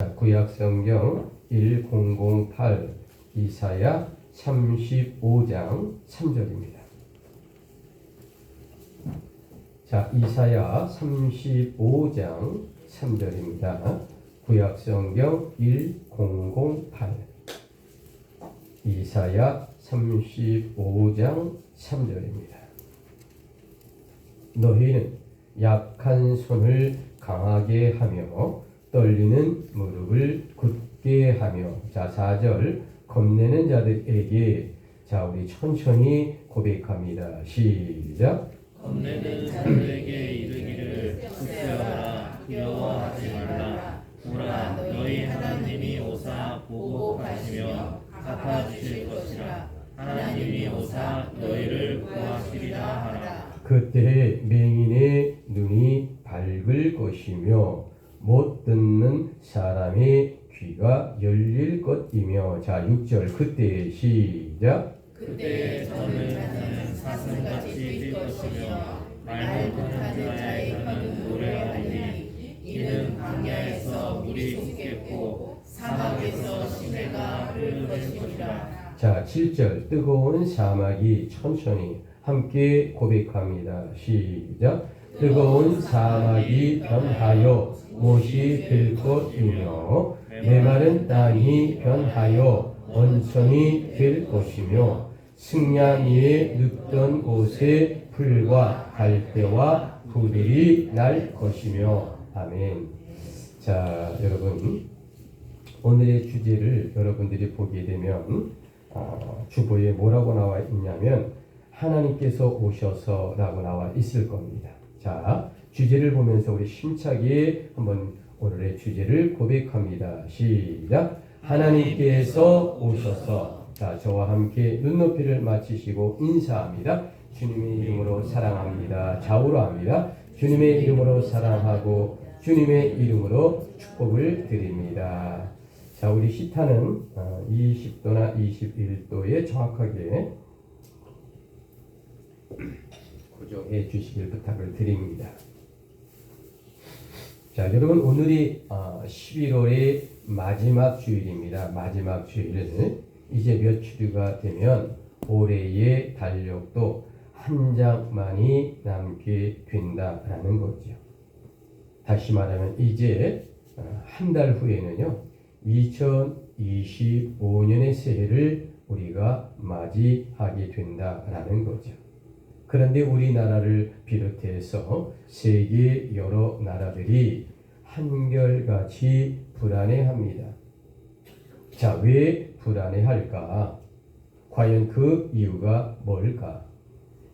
자, 구약성경 1008 이사야 35장 3절입니다. 자, 이사야 35장 3절입니다. 구약성경 1008 이사야 35장 3절입니다. 너희는 약한 손을 강하게 하며 떨리는 무릎을 굳게 하며. 자, 4절 겁내는 자들에게. 자, 우리 천천히 고백합니다. 시작. 겁내는 자들에게 이르기를 굳세어라, 두려워하지 말라. 보라, 너희 하나님이 오사 보복하시며 갚아주실 것이라. 하나님이 오사 너희를 구하시리라 하라. 그때 맹인의 눈이 밝을 것이며 못 듣는 사람의 귀가 열릴 것이며. 자, 6절 그때 시작. 그때 저는 사슴같이 뛸 것이며 말 못하는 자의 혀는 노래하리니 이는 광야에서 물이 솟겠고 사막에서 시내가 흐를 것이니라. 자, 7절 뜨거운 사막이 천천히 함께 고백합니다. 시작. 뜨거운 사막이 변하여 못이 될 것이며 메마른 땅이 변하여 원천이 될 것이며 승량 위에 눕던 곳에 풀과 갈대와 부들이 날 것이며. 아멘. 자, 여러분, 오늘의 주제를 여러분들이 보게 되면 주보에 뭐라고 나와 있냐면 하나님께서 오셔서 라고 나와 있을 겁니다. 자, 주제를 보면서 우리 힘차게 한번 오늘의 주제를 고백합니다. 시작. 하나님께서 오셔서. 자, 저와 함께 눈높이를 맞추시고 인사합니다. 주님의 이름으로 사랑합니다. 좌우로 합니다. 주님의 이름으로 사랑하고 주님의 이름으로 축복을 드립니다. 자, 우리 시타는 20도나 21도에 정확하게 고정해 주시길 부탁을 드립니다. 자, 여러분, 오늘이 11월의 마지막 주일입니다. 마지막 주일은 이제 몇 주가 되면 올해의 달력도 한 장만이 남게 된다라는 거죠. 다시 말하면 이제 한 달 후에는요 2025년의 새해를 우리가 맞이하게 된다라는 거죠. 그런데 우리나라를 비롯해서 세계 여러 나라들이 한결같이 불안해합니다. 자, 왜 불안해할까? 과연 그 이유가 뭘까?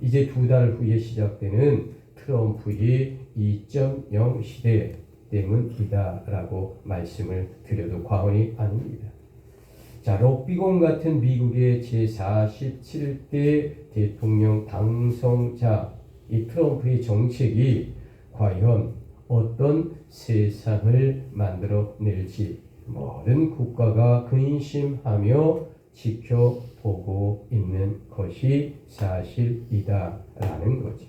이제 2달 후에 시작되는 트럼프의 2.0 시대 때문이다라고 말씀을 드려도 과언이 아닙니다. 자, 럭비공 같은 미국의 제47대 대통령 당선자 이 트럼프의 정책이 과연 어떤 세상을 만들어낼지 모든 국가가 근심하며 지켜보고 있는 것이 사실이다라는 거죠.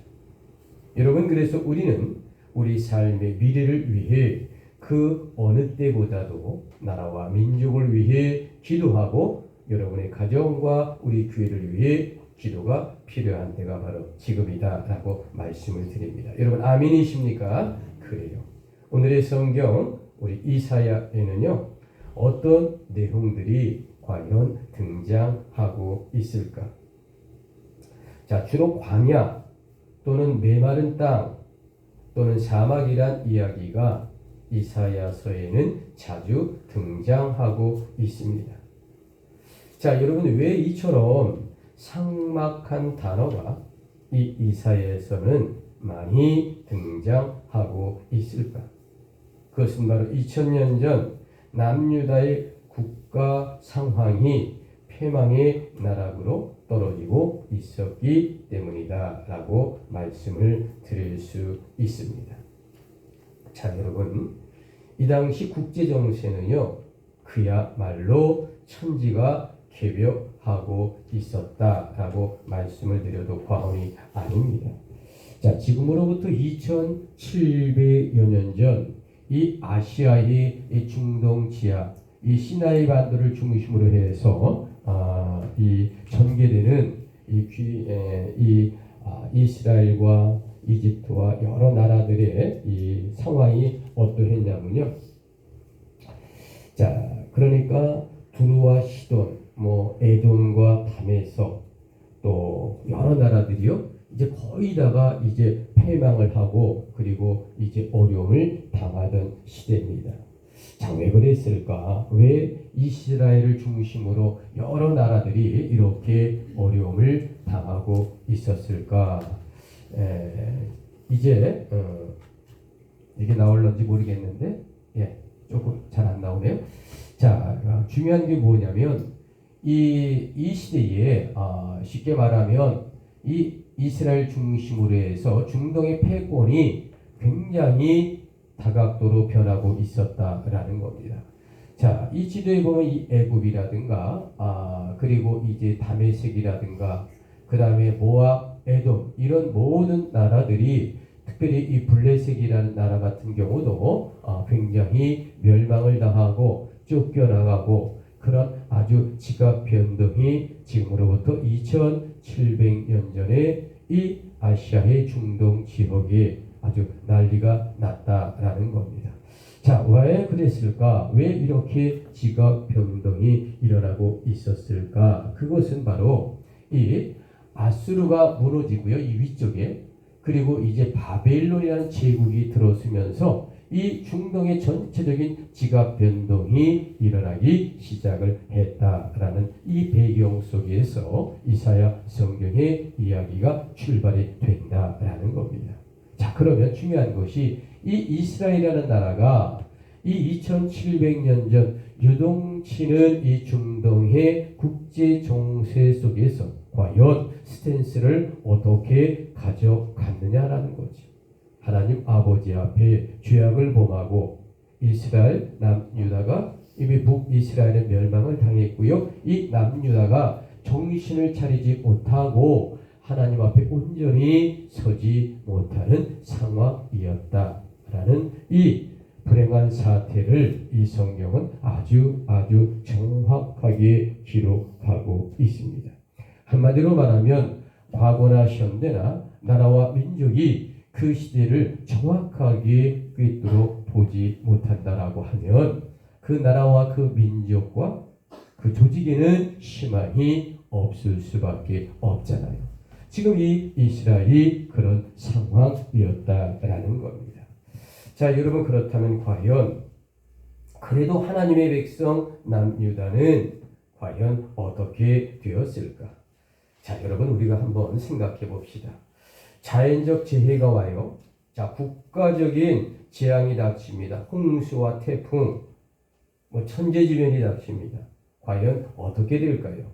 여러분, 그래서 우리는 우리 삶의 미래를 위해 그 어느 때보다도 나라와 민족을 위해 기도하고 여러분의 가정과 우리 교회를 위해 기도가 필요한 때가 바로 지금이다라고 말씀을 드립니다. 여러분, 아멘이십니까? 그래요. 오늘의 성경 우리 이사야에는요 어떤 내용들이 과연 등장하고 있을까? 자, 주로 광야 또는 메마른 땅 또는 사막이란 이야기가 이사야서에는 자주 등장하고 있습니다. 자, 여러분, 왜 이처럼 삭막한 단어가 이 이사야에서는 많이 등장하고 있을까? 그것은 바로 2000년 전 남유다의 국가 상황이 패망의 나락으로 떨어지고 있었기 때문이다라고 말씀을 드릴 수 있습니다. 자, 여러분, 이 당시 국제 정세는요 그야말로 천지가 개벽하고 있었다라고 말씀을 드려도 과언이 아닙니다. 자, 지금으로부터 2700여 년 전 이 아시아의 이 중동 지하, 이 시나이 반도를 중심으로 해서 이 전개되는 이스라엘과 이집트와 여러 나라들의 이 상황이 어떠했냐면요. 자, 그러니까 두루와 시돈, 뭐 에돔과 다메섹 또 여러 나라들이요. 이제 거의 다가 이제 패망을 하고 그리고 이제 어려움을 당하던 시대입니다. 자, 왜 그랬을까? 왜 이스라엘을 중심으로 여러 나라들이 이렇게 어려움을 당하고 있었을까? 이제 이게 나올런지 모르겠는데, 조금 잘 안 나오네요. 자, 중요한 게 뭐냐면 이 시대에 쉽게 말하면 이 이스라엘 중심으로 해서 중동의 패권이 굉장히 다각도로 변하고 있었다라는 겁니다. 자, 이 지도에 보면 이 애굽이라든가 그리고 이제 다메섹이라든가 그 다음에 모압, 에돔 이런 모든 나라들이 특별히 이 블레셋이라는 나라 같은 경우도 굉장히 멸망을 당하고 쫓겨나가고 그런 아주 지각 변동이 지금으로부터 2700년 전에 이 아시아의 중동 지역에 아주 난리가 났다라는 겁니다. 자, 왜 그랬을까? 왜 이렇게 지각 변동이 일어나고 있었을까? 그것은 바로 이 아수르가 무너지고요. 이 위쪽에 그리고 이제 바벨론이라는 제국이 들어서면서 이 중동의 전체적인 지각 변동이 일어나기 시작을 했다라는 이 배경 속에서 이사야 성경의 이야기가 출발이 된다라는 겁니다. 자, 그러면 중요한 것이 이 이스라엘이라는 나라가 이 2700년 전 유동치는 이 중동의 국제 정세 속에서 과연 스탠스를 어떻게 가져갔느냐라는 거죠. 하나님 아버지 앞에 죄악을 범하고 이스라엘 남유다가 이미 북이스라엘의 멸망을 당했고요. 이 남유다가 정신을 차리지 못하고 하나님 앞에 온전히 서지 못하는 상황이었다라는 이 불행한 사태를 이 성경은 아주 정확하게 기록하고 있습니다. 한마디로 말하면 과거나 현대나 나라와 민족이 그 시대를 정확하게 꿰뚫어 보지 못한다라고 하면 그 나라와 그 민족과 그 조직에는 희망이 없을 수밖에 없잖아요. 지금 이 이스라엘이 그런 상황이었다라는 겁니다. 자, 여러분 그렇다면 과연 그래도 하나님의 백성 남유다는 과연 어떻게 되었을까? 자, 여러분 우리가 한번 생각해 봅시다. 자연적 재해가 와요. 자, 국가적인 재앙이 닥칩니다. 홍수와 태풍, 천재지변이 닥칩니다. 과연 어떻게 될까요?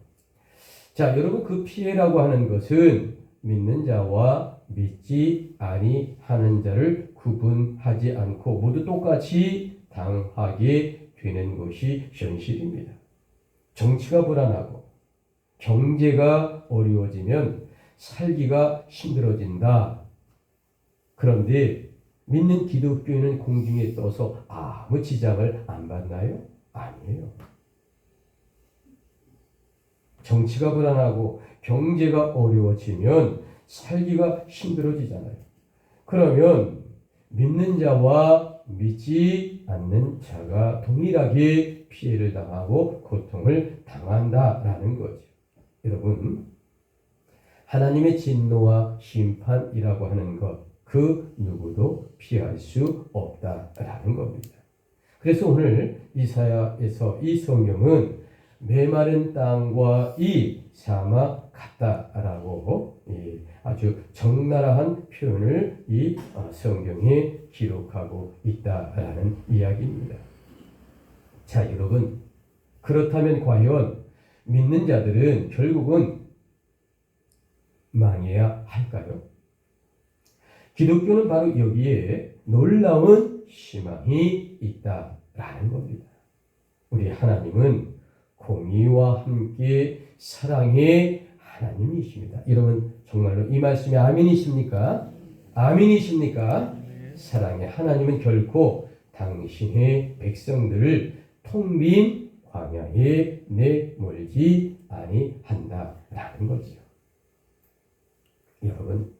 자, 여러분 그 피해라고 하는 것은 믿는 자와 믿지 아니하는 자를 구분하지 않고 모두 똑같이 당하게 되는 것이 현실입니다. 정치가 불안하고 경제가 어려워지면 살기가 힘들어진다. 그런데 믿는 기독교인은 공중에 떠서 아무 지장을 안 받나요? 아니에요. 정치가 불안하고 경제가 어려워지면 살기가 힘들어지잖아요. 그러면 믿는 자와 믿지 않는 자가 동일하게 피해를 당하고 고통을 당한다라는 거죠. 여러분, 하나님의 진노와 심판이라고 하는 것, 그 누구도 피할 수 없다라는 겁니다. 그래서 오늘 이사야에서 이 성경은 메마른 땅과 이 사막 같다라고 아주 적나라한 표현을 이 성경에 기록하고 있다라는 이야기입니다. 자, 여러분, 그렇다면 과연 믿는 자들은 결국은 망해야 할까요? 기독교는 바로 여기에 놀라운 희망이 있다라는 겁니다. 우리 하나님은 공의와 함께 사랑의 하나님이십니다. 여러분 정말로 이 말씀에 아멘이십니까? 아멘이십니까? 사랑의 하나님은 결코 당신의 백성들을 텅빈 광야에 내몰지 아니한다라는 거죠. 여러분,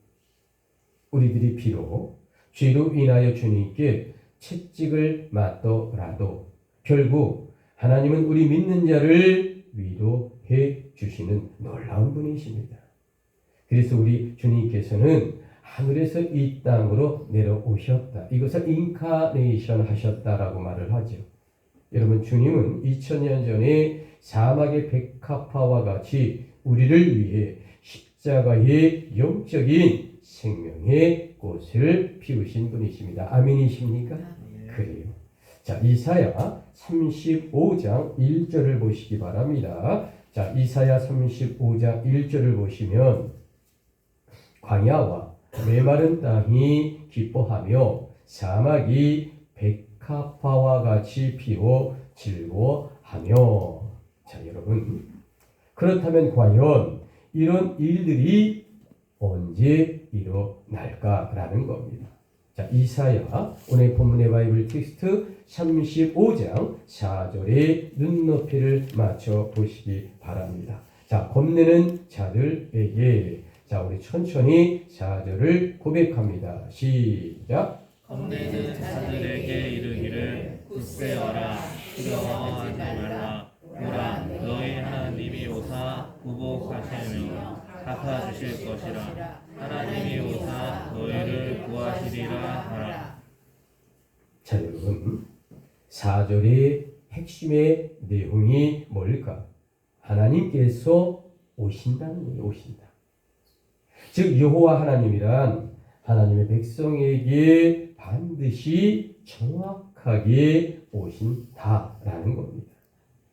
우리들이 비록 죄로 인하여 주님께 채찍을 맞더라도 결국 하나님은 우리 믿는 자를 위로해 주시는 놀라운 분이십니다. 그래서 우리 주님께서는 하늘에서 이 땅으로 내려오셨다. 이것을 인카네이션 하셨다라고 말을 하죠. 여러분, 주님은 2000년 전에 사막의 백합화와 같이 우리를 위해 십자가의 영적인 생명의 꽃을 피우신 분이십니다. 아멘이십니까? 그래요. 자, 이사야 35장 1절을 보시기 바랍니다. 자, 이사야 35장 1절을 보시면 광야와 메마른 땅이 기뻐하며 사막이 백합화와 같이 피워 즐거워하며. 자, 여러분, 그렇다면 과연 이런 일들이 언제 일어날까라는 겁니다. 자, 이사야 오늘 본문의 바이블 텍스트 35장 4절에 눈높이를 맞춰 보시기 바랍니다. 자, 겁내는 자들에게, 자, 우리 천천히 4절을 고백합니다. 시작. 겁내는 자들에게 이르기를 굳세어라, 두려워하지 말라. 보라, 너희 하나님이 오사 구복하시며 갚아주실 것이라. 하나님이 오사 너희를 구하시리라 하라. 자, 여러분, 4절의 핵심의 내용이 뭘까? 하나님께서 오신다는 거예요. 오신다. 즉 여호와 하나님이란 하나님의 백성에게 반드시 정확하게 오신다라는 겁니다.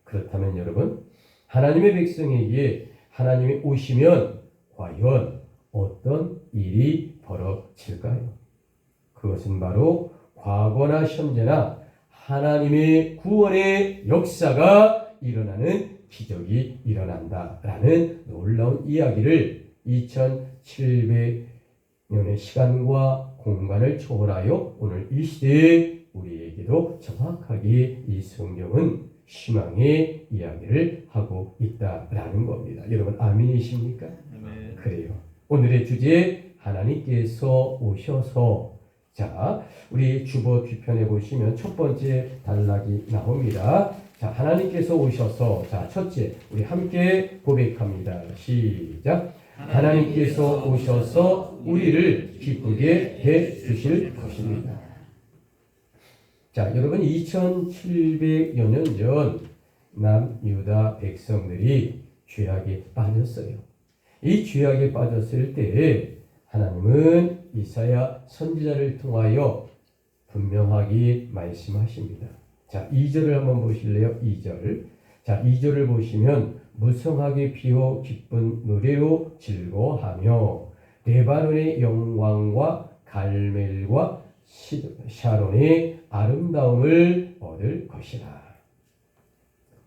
그렇다면 여러분, 하나님의 백성에게 하나님이 오시면 과연 어떤 일이 벌어질까요? 그것은 바로 과거나 현재나 하나님의 구원의 역사가 일어나는 기적이 일어난다라는 놀라운 이야기를 2700년의 시간과 공간을 초월하여 오늘 이 시대에 우리에게도 정확하게 이 성경은 희망의 이야기를 하고 있다라는 겁니다. 여러분, 아멘이십니까? 아멘. 그래요. 오늘의 주제, 하나님께서 오셔서. 자, 우리 주보 뒤편에 보시면 첫 번째 단락이 나옵니다. 자, 하나님께서 오셔서. 자, 첫째, 우리 함께 고백합니다. 시작. 하나님께서 오셔서 우리를 기쁘게 해 주실 것입니다. 자, 여러분, 2700여 년 전 남유다 백성들이 죄악에 빠졌어요. 이 죄악에 빠졌을 때 하나님은 이사야 선지자를 통하여 분명하게 말씀하십니다. 자, 2절을 한번 보실래요? 2절. 자, 2절을 보시면 무성하게 피워 기쁜 노래로 즐거워하며 레바논의 영광과 갈멜과 샤론의 아름다움을 얻을 것이라.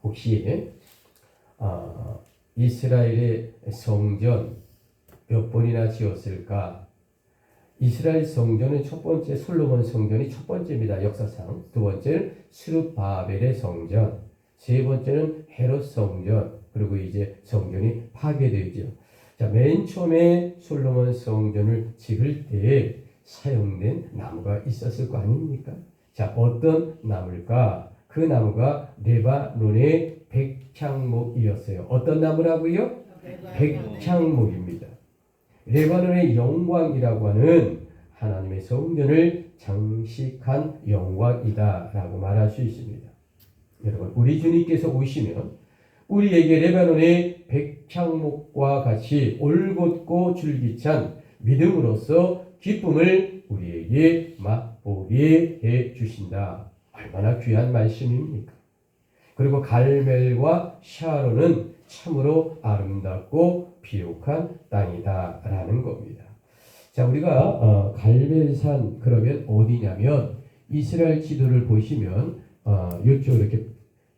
혹시 이스라엘의 성전 몇 번이나 지었을까? 이스라엘 성전은 첫 번째 솔로몬 성전이 첫 번째입니다. 역사상. 두 번째는 스룹바벨의 성전. 세 번째는 헤롯 성전. 그리고 이제 성전이 파괴되죠. 자, 맨 처음에 솔로몬 성전을 지을 때 사용된 나무가 있었을 거 아닙니까? 자, 어떤 나무일까? 그 나무가 레바논의 백향목이었어요. 어떤 나무라고요? 백향목입니다. 레바논의 영광이라고 하는 하나님의 성전을 장식한 영광이다라고 말할 수 있습니다. 여러분, 우리 주님께서 오시면 우리에게 레바논의 백향목과 같이 올곧고 줄기찬 믿음으로써 기쁨을 우리에게 맛보게 해 주신다. 얼마나 귀한 말씀입니까? 그리고 갈멜과 샤론은 참으로 아름답고 비옥한 땅이다라는 겁니다. 자, 우리가 갈멜산 그러면 어디냐면 이스라엘 지도를 보시면 이쪽 이렇게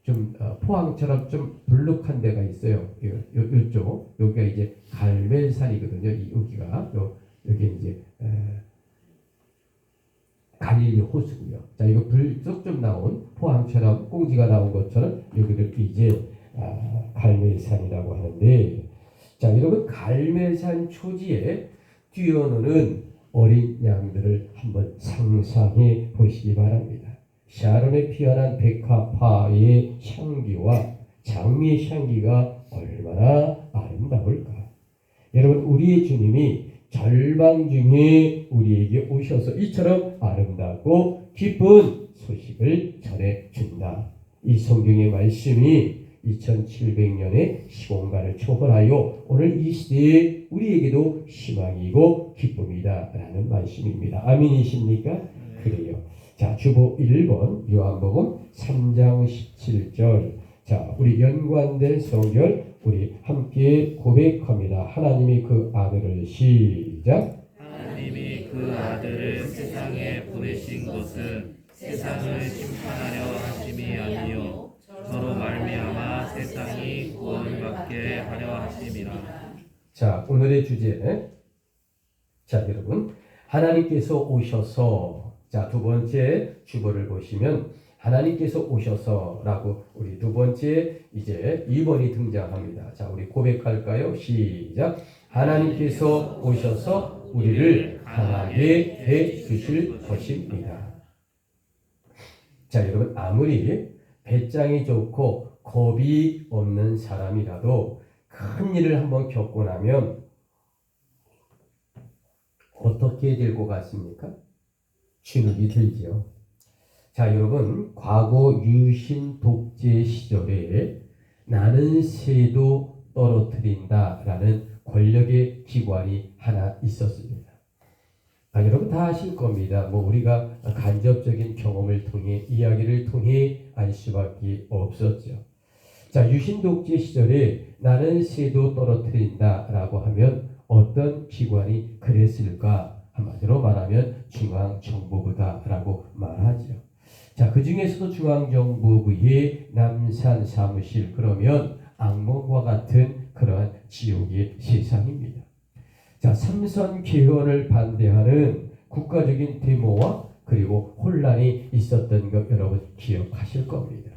좀 포항처럼 좀 불룩한 데가 있어요. 이쪽 여기가 이제 갈멜산이거든요. 여기가 여기 이제 갈릴리 호수고요. 자, 이거 불쑥 좀 나온 포항처럼 꽁지가 나온 것처럼 여기를 이제 갈멜산이라고 하는데, 자, 여러분 갈멜산 초지에 뛰어노는 어린 양들을 한번 상상해 보시기 바랍니다. 샤론에 피어난 백합화의 향기와 장미의 향기가 얼마나 아름다울까. 여러분, 우리의 주님이 절망 중에 우리에게 오셔서 이처럼 아름답고 기쁜 소식을 전해준다. 이 성경의 말씀이 2700년의 시공간을 초월하여 오늘 이 시대에 우리에게도 희망이고 기쁨이다 라는 말씀입니다. 아멘이십니까? 그래요. 자, 주보 1번 요한복음 3장 17절. 자, 우리 연관된 성결 우리 함께 고백합니다. 하나님이 그 아들을 시작. 하나님이 그 아들을 세상에 보내신 것은 세상을 심판하려 하심이 아니요 저로 말미암아 세상이 구원을 받게 하려 하심이라. 자, 오늘의 주제. 자, 여러분, 하나님께서 오셔서, 자, 두 번째 주보를 보시면 하나님께서 오셔서라고 우리 두 번째 이제 2번이 등장합니다. 자, 우리 고백할까요? 시작. 하나님께서 오셔서 우리를 강하게 해 주실 것입니다. 자, 여러분, 아무리 배짱이 좋고 겁이 없는 사람이라도 큰 일을 한번 겪고 나면 어떻게 될 것 같습니까? 주눅이 들지요. 자, 여러분, 과거 유신 독재 시절에 나는 새도 떨어뜨린다라는 권력의 기관이 하나 있었습니다. 여러분 다 아실 겁니다. 뭐 우리가 간접적인 경험을 통해 이야기를 통해 알 수밖에 없었죠. 자, 유신 독재 시절에 나는 새도 떨어뜨린다라고 하면 어떤 기관이 그랬을까? 한마디로 말하면 중앙정보부다라고 말하죠. 자, 그 중에서도 중앙정보부의 남산 사무실, 그러면 악몽과 같은 그러한 지옥의 세상입니다. 자, 삼선 개헌을 반대하는 국가적인 데모와 그리고 혼란이 있었던 것 여러분 기억하실 겁니다.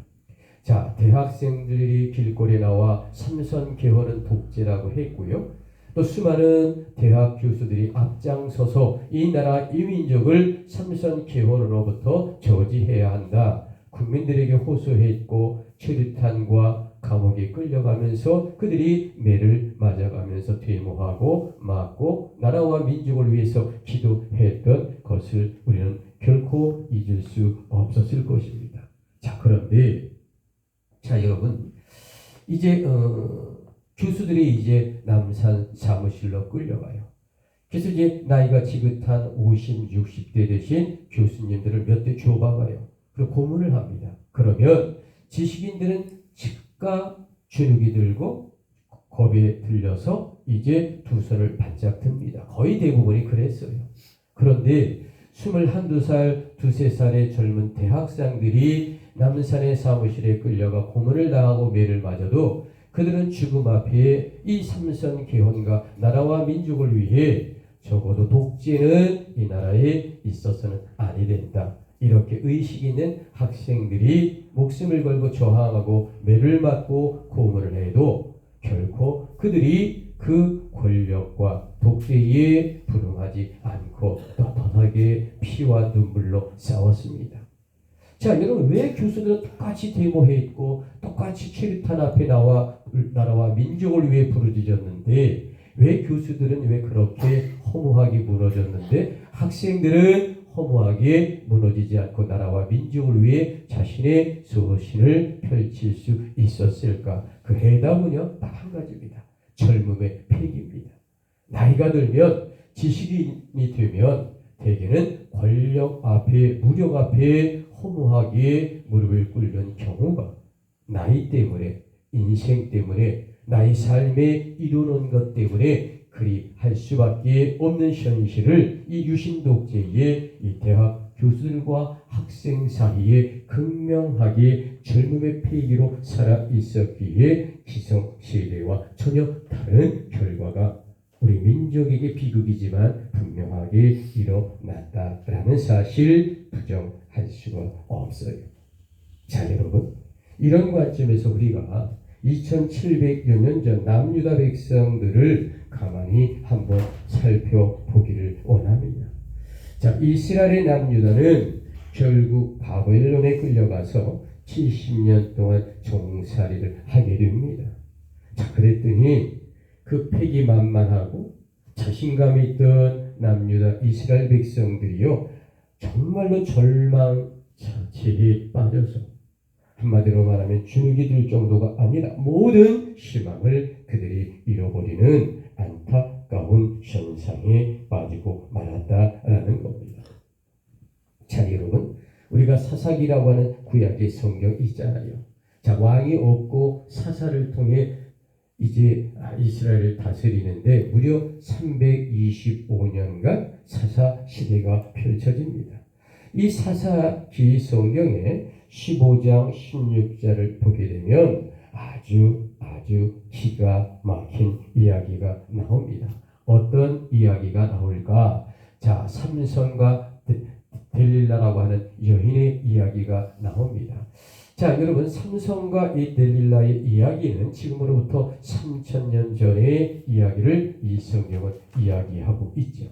자, 대학생들이 길거리에 나와 삼선 개헌은 독재라고 했고요. 또 수많은 대학 교수들이 앞장서서 이 나라 이 민족을 삼선 개헌으로부터 저지해야 한다. 국민들에게 호소했고 최루탄과 감옥에 끌려가면서 그들이 매를 맞아가면서 데모하고 맞고 나라와 민족을 위해서 기도했던 것을 우리는 결코 잊을 수 없었을 것입니다. 자, 그런데 자, 여러분, 이제 교수들이 이제 남산 사무실로 끌려가요. 그래서 이제 나이가 지긋한 50, 60대 되신 교수님들을 몇 대 줘박아요. 그리고 고문을 합니다. 그러면 지식인들은 즉각 주눅이 들고 겁에 들려서 이제 두 손을 바짝 듭니다. 거의 대부분이 그랬어요. 그런데 21살, 23살의 젊은 대학생들이 남산의 사무실에 끌려가 고문을 당하고 매를 맞아도 그들은 죽음 앞에 이 삼선 개헌과 나라와 민족을 위해 적어도 독재는 이 나라에 있어서는 아니 된다. 이렇게 의식 있는 학생들이 목숨을 걸고 저항하고 매를 맞고 고문을 해도 결코 그들이 그 권력과 독재에 불응하지 않고 떳떳하게 피와 눈물로 싸웠습니다. 자, 여러분, 왜 교수들은 똑같이 데모했고 똑같이 최루탄 앞에 나와 나라와 민족을 위해 부르짖었는데 왜 교수들은 왜 그렇게 허무하게 무너졌는데 학생들은 허무하게 무너지지 않고 나라와 민족을 위해 자신의 소신을 펼칠 수 있었을까? 그 해답은요, 딱 한 가지입니다. 젊음의 패기입니다. 나이가 들면 지식인이 되면 대개는 권력 앞에, 무력 앞에 허무하게 무릎을 꿇는 경우가 나이 때문에, 인생 때문에, 나의 삶에 이루는 것 때문에 그리 할 수밖에 없는 현실을 이 유신독재의 이 대학 교수들과 학생 사이에 극명하게 젊음의 패기로 살아 있었기에 기성세대와 전혀 다른 결과가 우리 민족에게 비극이지만 분명하게 일어났다라는 사실 부정할 수가 없어요. 자, 여러분, 이런 관점에서 우리가 2700여 년 전 남유다 백성들을 가만히 한번 살펴보기를 원합니다. 자, 이스라엘의 남유다는 결국 바벨론에 끌려가서 70년 동안 종살이를 하게 됩니다. 자, 그랬더니 그 패기만만하고 자신감 있던 남유다 이스라엘 백성들이요, 정말로 절망자책에 빠져서 한마디로 말하면 주눅이 들 정도가 아니라 모든 희망을 그들이 잃어버리는 안타까운 현상에 빠지고 말았다라는 겁니다. 자, 여러분, 우리가 사사기라고 하는 구약의 성경 있잖아요. 자, 왕이 없고 사사를 통해 이제 이스라엘을 다스리는데 무려 325년간 사사 시대가 펼쳐집니다. 이 사사기 성경에 15장 16절을 보게 되면 아주 기가 막힌 이야기가 나옵니다. 어떤 이야기가 나올까? 자, 삼손과 델릴라라고 하는 여인의 이야기가 나옵니다. 자, 여러분, 삼손과 이 델릴라의 이야기는 지금으로부터 3000년 전의 이야기를 이 성경은 이야기하고 있죠.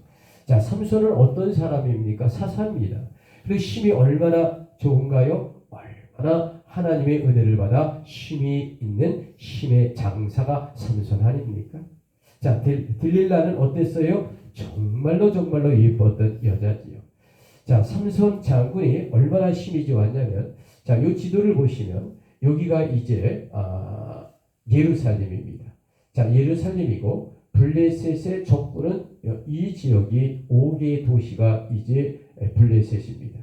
자, 삼손은 어떤 사람입니까? 사사입니다. 그리고 힘이 얼마나 좋은가요? 얼마나 하나님의 은혜를 받아 힘이 있는 힘의 장사가 삼손 아닙니까? 자, 델릴라는 어땠어요? 정말로 예뻤던 여자지요. 자, 삼손 장군이 얼마나 힘이 좋았냐면, 자, 이 지도를 보시면 여기가 이제 예루살렘입니다. 자, 예루살렘이고 블레셋의 적군은 이 지역이 5개의 도시가 이제 블레셋입니다.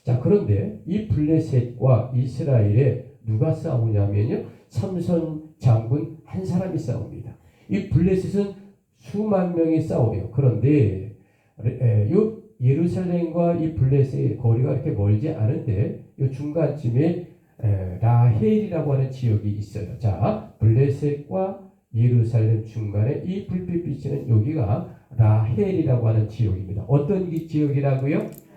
자, 그런데 이 블레셋과 이스라엘에 누가 싸우냐면요, 삼손 장군 한 사람이 싸웁니다. 이 블레셋은 수만 명이 싸워요. 그런데 이 예루살렘과 이 블레셋의 거리가 이렇게 멀지 않은데 이 중간쯤에 라헬이라고 하는 지역이 있어요. 자, 블레셋과 예루살렘 중간에 이 불빛 비치는 여기가 라헬이라고 하는 지역입니다. 어떤 지역이라고요?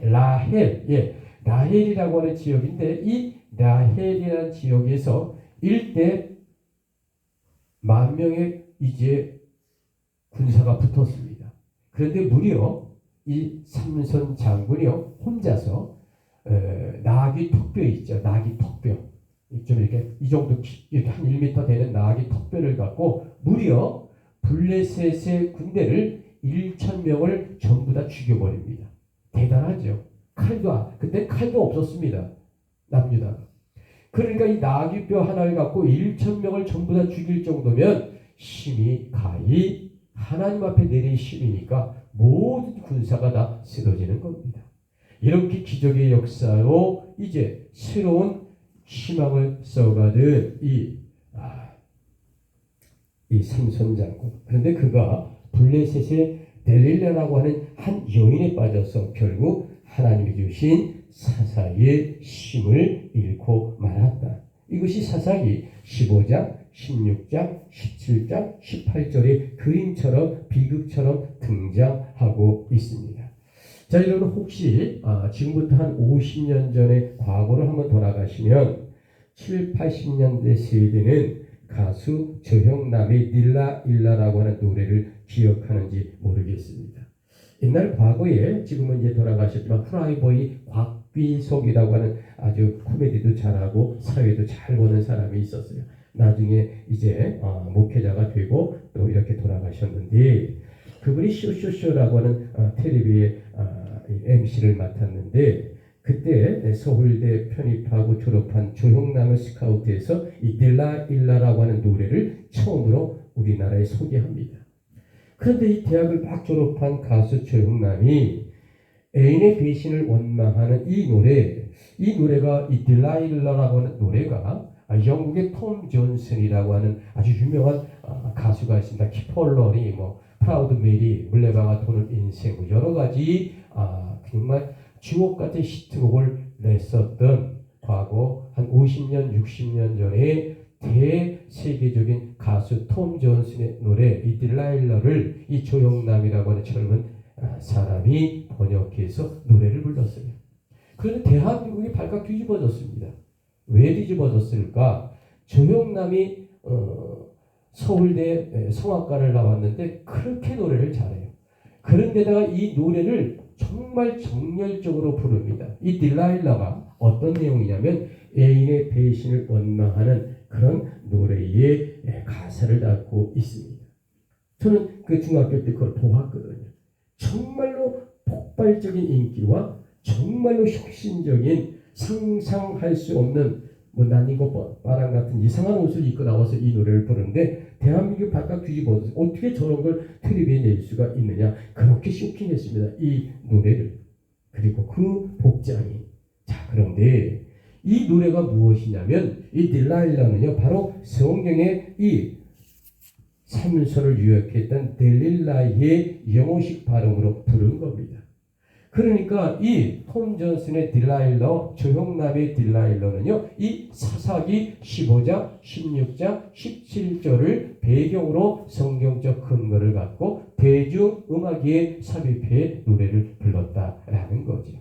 라헬. 예, 라헬이라고 하는 지역인데 이 라헬이라는 지역에서 일대 10,000명의 이제 군사가 붙었습니다. 그런데 무려 이 삼손 장군이요, 혼자서 나귀 턱뼈 있죠. 나귀 턱뼈. 좀 이렇게 이 정도 이렇게 한 1m 되는 나귀 턱뼈를 갖고 무려 블레셋의 군대를 1,000명을 전부 다 죽여버립니다. 대단하죠. 그때 칼도 없었습니다. 남유다. 그러니까 이 나귀뼈 하나를 갖고 1,000명을 전부 다 죽일 정도면 힘이 가히 하나님 앞에 내린 힘이니까 모든 군사가 다 쓰러지는 겁니다. 이렇게 기적의 역사로 이제 새로운 희망을 써가는 이 삼손 장군. 그런데 그가 블레셋의 델릴라라고 하는 한 여인에 빠져서 결국 하나님이 주신 사사의 힘을 잃고 말았다. 이것이 사사기 15장, 16장, 17장, 18절의 그림처럼 비극처럼 등장하고 있습니다. 자, 여러분, 혹시 지금부터 한 50년 전의 과거를 한번 돌아가시면 7, 80년대 세대는 가수 조형남의 닐라일라라고 하는 노래를 기억하는지 모르겠습니다. 옛날 과거에, 지금은 이제 돌아가셨지만 프라이보이 곽비석이라고 하는 아주 코미디도 잘하고 사회도 잘 보는 사람이 있었어요. 나중에 이제 목회자가 되고 또 이렇게 돌아가셨는데, 그분이 쇼쇼쇼라고 하는 텔레비의 MC를 맡았는데, 그때 서울대 편입하고 졸업한 조형남을 스카우트해서 이 닐라일라라고 하는 노래를 처음으로 우리나라에 소개합니다. 그런데 이 대학을 막 졸업한 가수 조형남이 애인의 배신을 원망하는 이 노래가 이 닐라일라라고 하는 노래가 영국의 톰 존슨이라고 하는 아주 유명한 가수가 있습니다. 키폴러니, 프라우드 메리, 물레방아 도는 인생, 여러 가지 정말 주옥 같은 히트곡을 냈었던 과거 한 50년, 60년 전에 대세계적인 가수 톰 존슨의 노래 이 딜라일러를 이 조영남이라고 하는 젊은 사람이 번역해서 노래를 불렀어요. 그런데 대한민국이 발칵 뒤집어졌습니다. 왜 뒤집어졌을까? 조영남이 서울대 성악과를 나왔는데 그렇게 노래를 잘해요. 그런데다가 이 노래를 정말 정열적으로 부릅니다. 이 딜라일라가 어떤 내용이냐면 애인의 배신을 원망하는 그런 노래의 가사를 담고 있습니다. 저는 그 중학교 때 그걸 보았거든요. 정말로 폭발적인 인기와 정말로 혁신적인 상상할 수 없는 난이고 빠랑 같은 이상한 옷을 입고 나와서 이 노래를 부르는데 대한민국 발칵 뒤집어서 어떻게 저런 걸 트립에 낼 수가 있느냐, 그렇게 쇼킹했습니다. 이 노래를. 그리고 그 복장이. 자, 그런데 이 노래가 무엇이냐면 이 딜라일라는요 바로 성경의 이 삼손을 유혹했던 델릴라의 영어식 발음으로 부른 겁니다. 그러니까 이 톰 존슨의 딜라일러, 조형남의 딜라일러는요, 이 사사기 15장, 16장, 17절을 배경으로 성경적 근거를 갖고 대중음악에 삽입해 노래를 불렀다라는 거죠.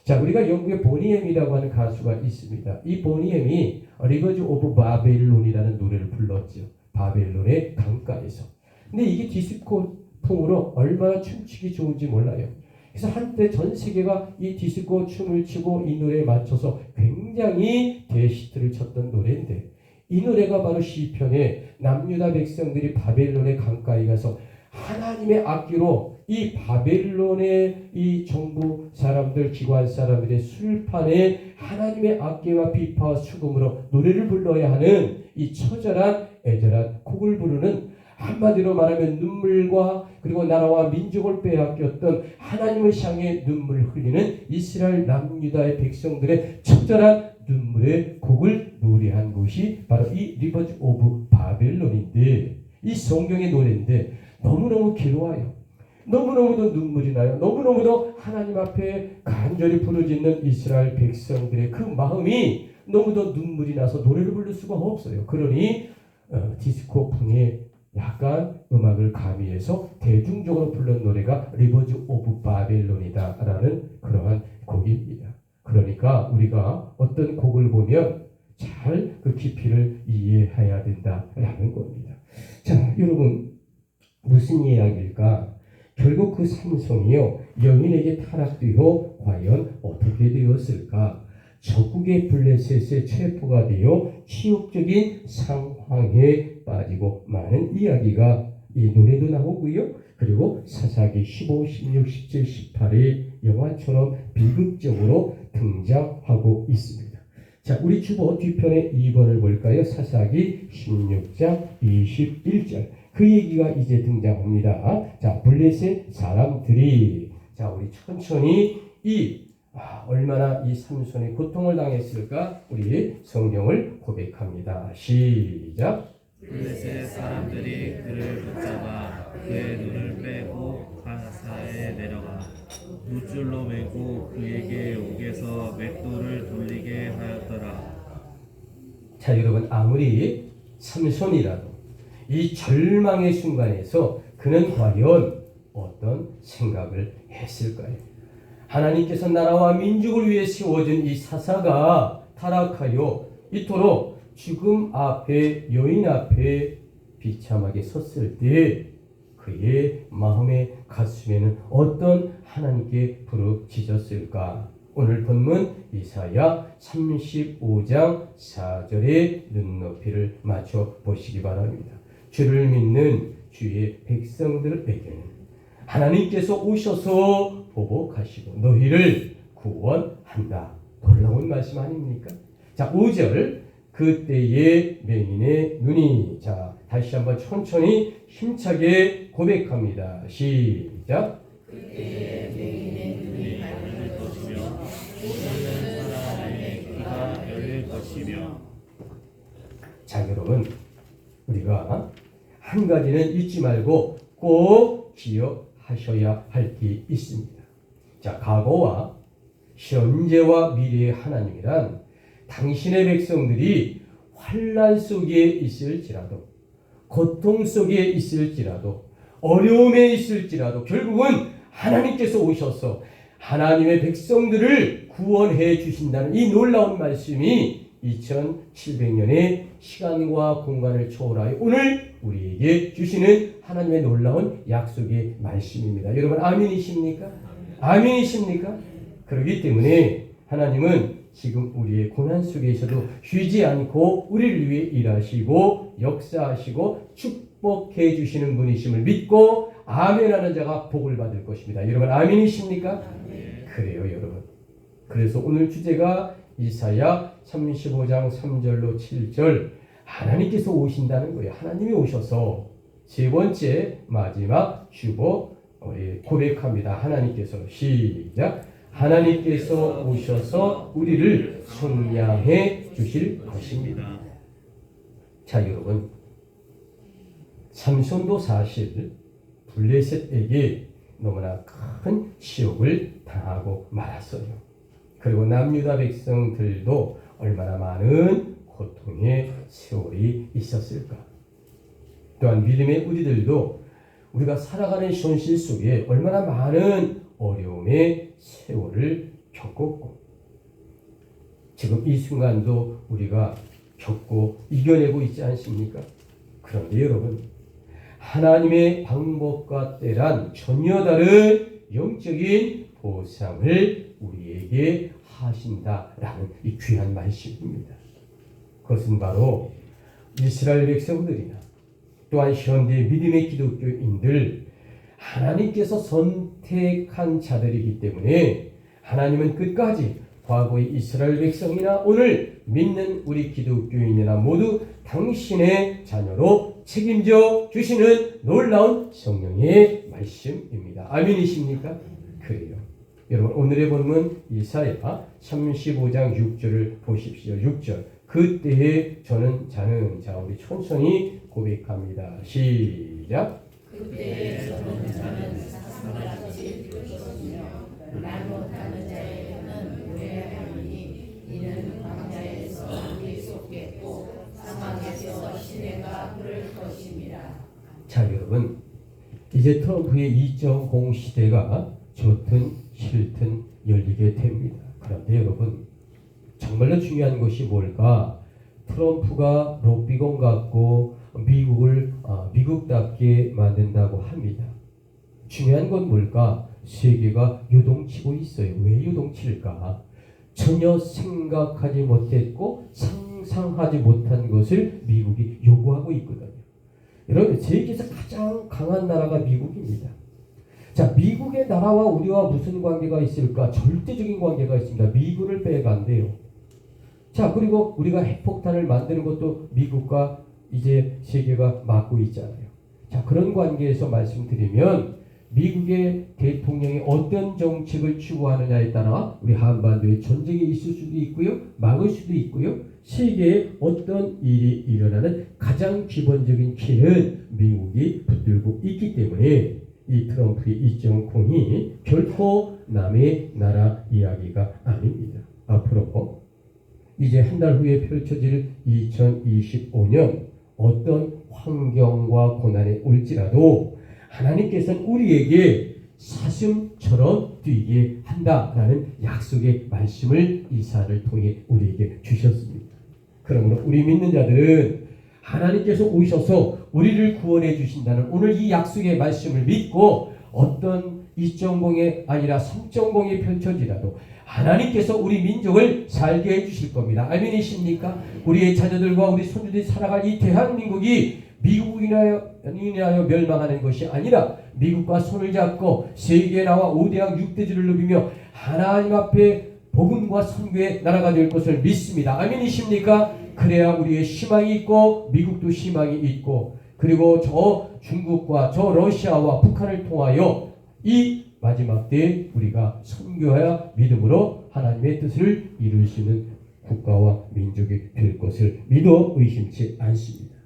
자, 우리가 영국의 보니엠이라고 하는 가수가 있습니다. 이 보니엠이 리버즈 오브 바벨론이라는 노래를 불렀죠. 바벨론의 강가에서. 근데 이게 디스코풍으로 얼마나 춤추기 좋은지 몰라요. 그래서 한때 전 세계가 이 디스코 춤을 추고 이 노래에 맞춰서 굉장히 대히트를 쳤던 노래인데 이 노래가 바로 시편에 남유다 백성들이 바벨론의 강가에 가서 하나님의 악기로 이 바벨론의 이 정부 사람들, 기관 사람들의 술판에 하나님의 악기와 비파와 수금으로 노래를 불러야 하는 이 처절한 애절한 곡을 부르는, 한마디로 말하면 눈물과 그리고 나라와 민족을 빼앗겼던 하나님을 향해 눈물을 흘리는 이스라엘 남유다의 백성들의 처절한 눈물의 곡을 노래한 곳이 바로 이 리버즈 오브 바벨론인데, 이 성경의 노래인데 너무너무 괴로워요. 너무너무도 눈물이 나요. 너무너무도 하나님 앞에 간절히 부르짖는 이스라엘 백성들의 그 마음이 너무도 눈물이 나서 노래를 부를 수가 없어요. 그러니 디스코풍의 약간 음악을 가미해서 대중적으로 부른 노래가 리버즈 오브 바벨론이다라는 그러한 곡입니다. 그러니까 우리가 어떤 곡을 보면 잘 그 깊이를 이해해야 된다라는 겁니다. 자, 여러분 무슨 이야기일까? 결국 그 삼손이요 여인에게 타락되어 과연 어떻게 되었을까? 적국의 블레셋의 체포가 되어 치욕적인 상황에 빠지고 많은 이야기가 이 노래도 나오고요. 그리고 사사기 15, 16, 17, 18의 영화처럼 비극적으로 등장하고 있습니다. 자, 우리 주보 뒤편의 2번을 볼까요? 사사기 16장 21절. 그 얘기가 이제 등장합니다. 자, 블레셋 사람들이, 자, 우리 천천히 얼마나 이 삼손이 고통을 당했을까? 우리 성경을 고백합니다. 시작. 블레셋 사람들이 그를 붙잡아 그의 눈을 빼고 가사에 내려가 밧줄로 매고 그에게 옥에서 맷돌을 돌리게 하였더라. 자, 여러분 아무리 삼손이라도 이 절망의 순간에서 그는 과연 어떤 생각을 했을까요? 하나님께서 나라와 민족을 위해 세워진 이 사사가 타락하여 이토록 죽음 앞에, 여인 앞에 비참하게 섰을 때 그의 마음의 가슴에는 어떤 하나님께 부르짖었을까? 오늘 본문 이사야 35장 4절의 눈높이를 맞춰 보시기 바랍니다. 주를 믿는 주의 백성들에게는 하나님께서 오셔서 보복하시고 너희를 구원한다. 놀라운 말씀 아닙니까? 자, 5절. 그때의 맹인의 눈이, 자, 다시 한번 천천히 힘차게 고백합니다. 시작. 그때의 맹인의 눈이 열릴 것이며 모르는 사람의 귀가 열릴 것이며. 자, 여러분 우리가 한 가지는 잊지 말고 꼭 기억하셔야 할 게 있습니다. 자, 과거와 현재와 미래의 하나님이란 당신의 백성들이 환난 속에 있을지라도, 고통 속에 있을지라도, 어려움에 있을지라도 결국은 하나님께서 오셔서 하나님의 백성들을 구원해 주신다는 이 놀라운 말씀이 2700년의 시간과 공간을 초월하여 오늘 우리에게 주시는 하나님의 놀라운 약속의 말씀입니다. 여러분 아멘이십니까? 아멘이십니까? 그렇기 때문에 하나님은 지금 우리의 고난 속에서도 쉬지 않고 우리를 위해 일하시고 역사하시고 축복해 주시는 분이심을 믿고 아멘하는 자가 복을 받을 것입니다. 여러분 아멘이십니까? 그래요 여러분. 그래서 오늘 주제가 이사야 35장 3절로 7절 하나님께서 오신다는 거예요. 하나님이 오셔서 세 번째 마지막 주보 우리 고백합니다. 하나님께서 시작. 하나님께서 오셔서 우리를 속량해 주실 것입니다. 자 여러분, 삼손도 사실 블레셋에게 너무나 큰 치욕을 당하고 말았어요. 그리고 남유다 백성들도 얼마나 많은 고통의 세월이 있었을까. 또한 믿음의 우리들도 우리가 살아가는 현실 속에 얼마나 많은 어려움의 세월을 겪었고 지금 이 순간도 우리가 겪고 이겨내고 있지 않습니까? 그런데 여러분, 하나님의 방법과 때란 전혀 다른 영적인 보상을 우리에게 하신다라는 이 귀한 말씀입니다. 그것은 바로 이스라엘 백성들이나 또한 현대 믿음의 기독교인들 하나님께서 선택한 자들이기 때문에 하나님은 끝까지 과거의 이스라엘 백성이나 오늘 믿는 우리 기독교인이나 모두 당신의 자녀로 책임져 주시는 놀라운 성령의 말씀입니다. 아멘이십니까? 그래요. 여러분 오늘의 본문 이사야 35장 6절을 보십시오. 6절. 그때에 저는 자는 자 우리 천천히 고백합니다. 시작. 그때에 저는 자는 사슴같이 펼쳐지며 말 못하는 자에게는 노래하리니 이는 광야에서 물이 쏟겠고 사막에서 시내가 흐를 것입니다. 자 여러분, 이제 트럼프의 2.0 시대가 좋든 싫든 열리게 됩니다. 그런데 여러분 정말로 중요한 것이 뭘까? 트럼프가 럭비공 같고 미국을 미국답게 만든다고 합니다. 중요한 건 뭘까? 세계가 요동치고 있어요. 왜 요동칠까? 전혀 생각하지 못했고 상상하지 못한 것을 미국이 요구하고 있거든요. 여러분 세계에서 가장 강한 나라가 미국입니다. 자, 미국의 나라와 우리와 무슨 관계가 있을까? 절대적인 관계가 있습니다. 미국을 빼가 안 돼요. 자, 그리고 우리가 핵폭탄을 만드는 것도 미국과 이제 세계가 맡고 있잖아요. 자, 그런 관계에서 말씀드리면 미국의 대통령이 어떤 정책을 추구하느냐에 따라 우리 한반도에 전쟁이 있을 수도 있고요. 막을 수도 있고요. 세계에 어떤 일이 일어나는 가장 기본적인 키는 미국이 붙들고 있기 때문에 이 트럼프의 2.0이 결코 남의 나라 이야기가 아닙니다. 앞으로 이제 한 달 후에 펼쳐질 2025년 어떤 환경과 고난이 올지라도 하나님께서는 우리에게 사슴처럼 뛰게 한다라는 약속의 말씀을 이사를 통해 우리에게 주셨습니다. 그러므로 우리 믿는 자들은 하나님께서 오셔서 우리를 구원해 주신다는 오늘 이 약속의 말씀을 믿고 어떤 2.0이 아니라 3.0이 펼쳐지라도 하나님께서 우리 민족을 살게 해주실 겁니다. 아멘이십니까? 우리의 자녀들과 우리 손주들이 살아갈 이 대한민국이 미국인하여 멸망하는 것이 아니라 미국과 손을 잡고 세계에 나와 5대학 6대주를 누비며 하나님 앞에 복음과 선교의 나라가 될 것을 믿습니다. 아멘이십니까? 그래야 우리의 희망이 있고 미국도 희망이 있고 그리고 저 중국과 저 러시아와 북한을 통하여 이 마지막 때에 우리가 선교하여 믿음으로 하나님의 뜻을 이룰 수 있는 국가와 민족이 될 것을 믿어 의심치 않습니다.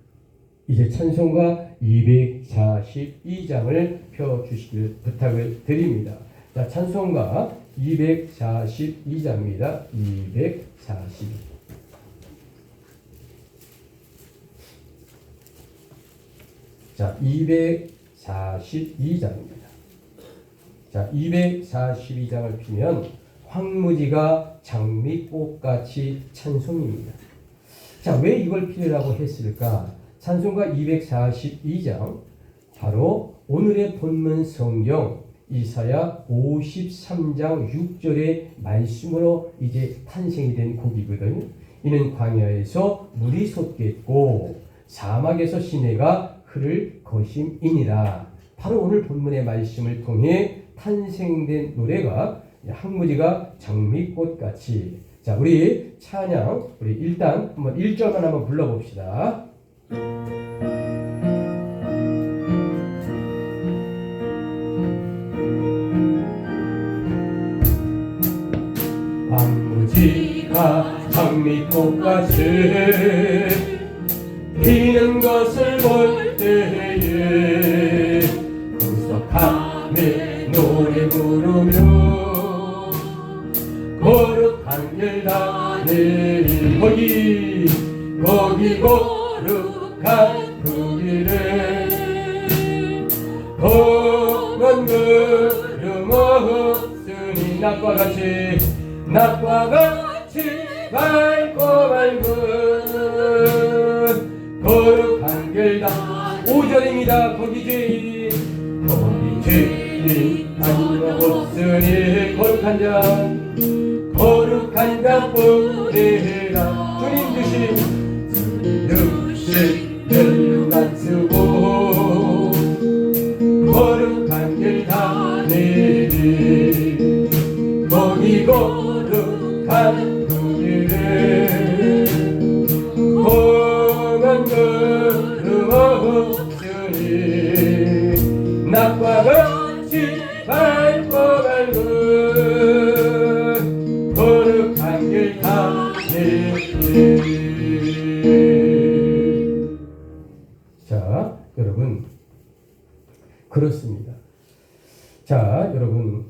이제 찬송가 242장을 펴주시길 부탁을 드립니다. 자, 찬송가 242장입니다. 242. 자, 242장입니다. 자, 242장을 피면 황무지가 장미꽃같이 찬송입니다. 자, 왜 이걸 피우라고 했을까? 찬송가 242장, 바로 오늘의 본문 성경 이사야 53장 6절의 말씀으로 이제 탄생이 된 곡이거든요. 이는 광야에서 물이 솟겠고 사막에서 시내가 흐를 것임이니라. 바로 오늘 본문의 말씀을 통해 탄생된 노래가 황무지가 장미꽃같이. 자, 우리 찬양, 우리 일단 한번 1절만 한번 불러봅시다. 황무지가 장미꽃같이 피는 것을 볼 때에 구속함에 노래 부르며 거룩한 길 다니리. 거기 거룩한 그 길에 험한 걸음 없으니 낮과 같이 밝고 밝은 거룩한 길다. 5절입니다. 거기 죄인 아무도 없으니 거룩한 자뿐이라. 주님 주신 멸류관 쓰고 거룩한 길 다니리. 거기 거룩한 그 길에 험한 걸음 없으니 낮과 같이 밝고 밝은 거룩한 길 다니리. 자, 여러분, 그렇습니다. 자, 여러분,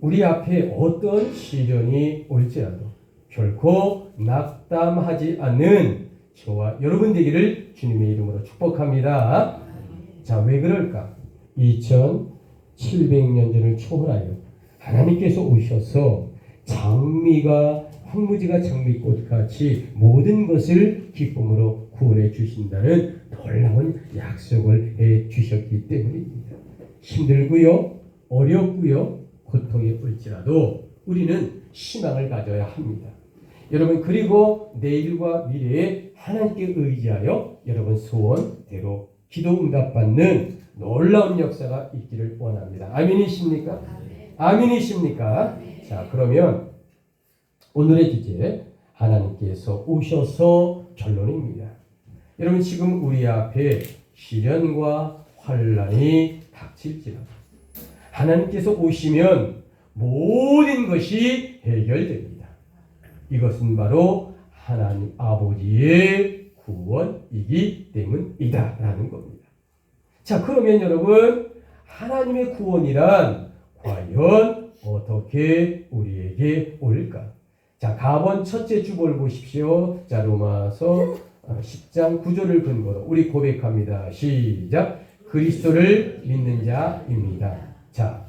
우리 앞에 어떤 시련이 올지라도 결코 낙담하지 않는 저와 여러분 되기를 주님의 이름으로 축복합니다. 자, 왜 그럴까? 2700년 전을 초월하여 하나님께서 오셔서 황무지가 장미꽃같이 모든 것을 기쁨으로 구원해 주신다는 놀라운 약속을 해 주셨기 때문입니다. 힘들고요, 어렵고요, 고통이 올지라도 우리는 희망을 가져야 합니다. 여러분, 그리고 내일과 미래에 하나님께 의지하여 여러분 소원대로 기도 응답받는 놀라운 역사가 있기를 원합니다. 아멘이십니까? 아멘이십니까? 자, 그러면 오늘의 주제, 하나님께서 오셔서 결론입니다. 여러분, 지금 우리 앞에 시련과 환난이 닥칠지라도 하나님께서 오시면 모든 것이 해결됩니다. 이것은 바로 하나님 아버지의 구원이기 때문이다 라는 겁니다. 자, 그러면 여러분, 하나님의 구원이란 과연 어떻게 우리에게 올까? 자, 가번 첫째 주보를 보십시오. 자, 로마서 10장 9절을 근거로 우리 고백합니다. 시작. 그리스도를 믿는 자입니다. 자,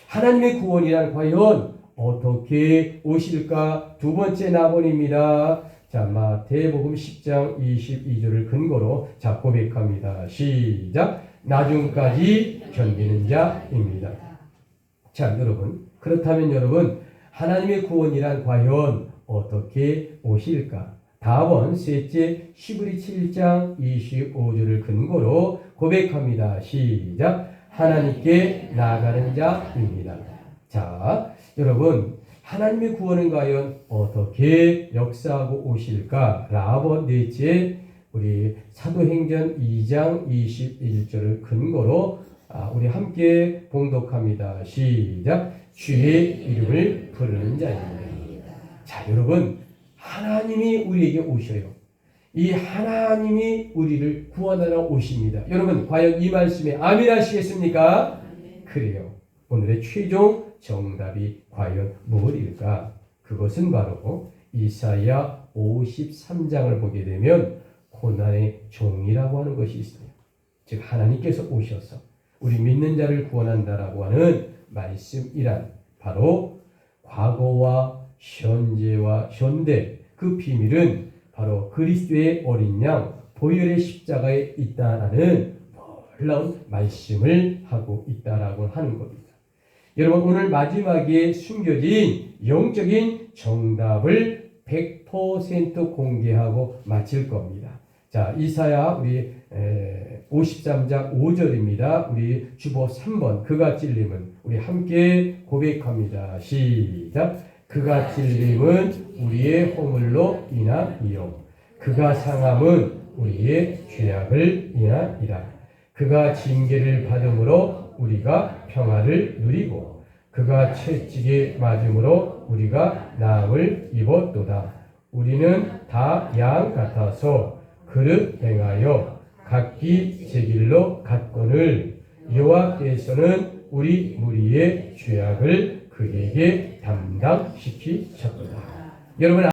하나님의 구원이란 과연 어떻게 오실까? 두 번째 나본입니다. 자, 마태복음 10장 22절을 근거로 자, 고백합니다. 시작. 나중까지 견디는 자입니다. 자, 여러분, 그렇다면 여러분, 하나님의 구원이란 과연 어떻게 오실까? 답은 셋째 히브리 7장 25절을 근거로 고백합니다. 시작. 하나님께 나아가는 자입니다. 자, 여러분, 하나님의 구원은 과연 어떻게 역사하고 오실까? 라번 넷째 우리 사도행전 2장 21절을 근거로 우리 함께 봉독합니다. 시작. 주의 이름을 부르는 자입니다. 자, 여러분, 하나님이 우리에게 오셔요. 이 하나님이 우리를 구원하러 오십니다. 여러분, 과연 이 말씀에 아멘 하시겠습니까? 그래요. 오늘의 최종 정답이 과연 무엇일까? 그것은 바로 이사야 53장을 보게 되면 고난의 종이라고 하는 것이 있어요. 즉 하나님께서 오셔서 우리 믿는 자를 구원한다라고 하는 말씀이란 바로 과거와 현재와 현대 그 비밀은 바로 그리스도의 어린 양 보혈의 십자가에 있다라는 놀라운 말씀을 하고 있다라고 하는 겁니다. 여러분 오늘 마지막에 숨겨진 영적인 정답을 100% 공개하고 마칠 겁니다. 자, 이사야 우리 53장 5절입니다. 우리 주보 3번 그가 찔림은 우리 함께 고백합니다. 시작. 그가 찔림은 우리의 허물로 인함이요 그가 상함은 우리의 죄악을 인하이라. 그가 징계를 받음으로 우리가 평화를 누리고 그가 채찍에 맞음으로 우리가 나음을 입었도다. 우리는 다 양 같아서 그릇 행하여 각기 제 길로 갔거늘 여호와께서는 우리 무리의 죄악을 그에게 담당시키셨도다. 여러분